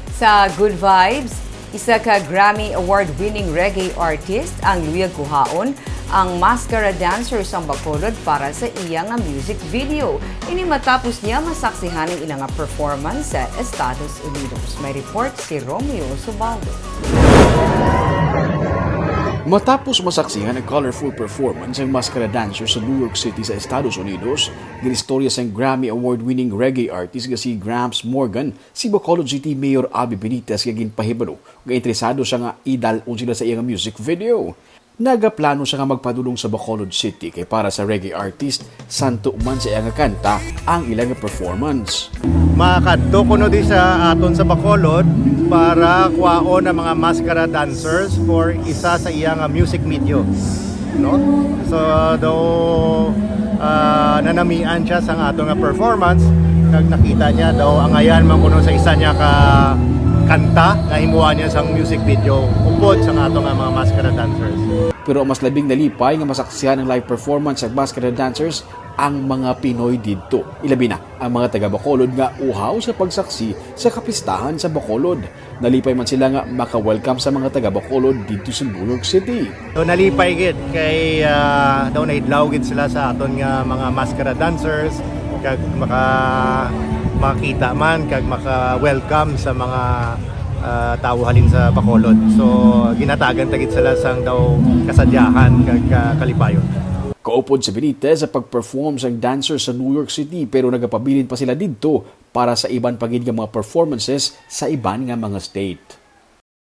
Sa Good Vibes, isa ka Grammy Award-winning reggae artist ang luyag kuhaon ang Mascara Dancer sa Bacolod para sa iyang music video. Ini matapos niya masaksihan ang ilang performance sa Estados Unidos. May report si Romeo Subaldo. Matapos masaksihan ang colorful performance ng Mascara Dancer sa New York City sa Estados Unidos, ginistorya sa Grammy Award-winning reggae artist nga si Gramps Morgan, si Bacolod City Mayor Abby Benitez nga ginpahibalo nga interesado siya nga idalon sila sa iyang music video. Nagaplano siya nga magpadulong sa Bacolod City kay para sa reggae artist, santo man sa iyang kanta ang ilang performance. Makadto ko no di sa aton sa Bacolod para kuwaon ang mga mascara dancers for isa sa iyang music video, no? So do nanamian siya sa aton nga performance kag nakita niya daw ang ayan man kuno sa isa niya ka kanta nga himuan niya sa music video upod sa aton nga mga mascara dancers. Pero mas labing nalipay nga masaksihan ng live performance sa Mascara Dancers ang mga Pinoy didto. Ilabi na ang mga taga Bacolod nga uhaw sa pagsaksi sa kapistahan sa Bacolod. Nalipay man sila nga maka-welcome sa mga taga Bacolod dito sa New York City. So nalipay gid kay daw naidlaw gid sila sa aton nga mga mascara dancers kag makita man kag maka-welcome sa mga tao halin sa Bacolod. So ginatagan tagit sila sang daw kasadyahan kag kalipayon. Kaupod sa Benitez sa pag-perform sang dancer sa New York City pero nagapabilin pa sila didto para sa iban pagid nga mga performances sa iban nga mga state.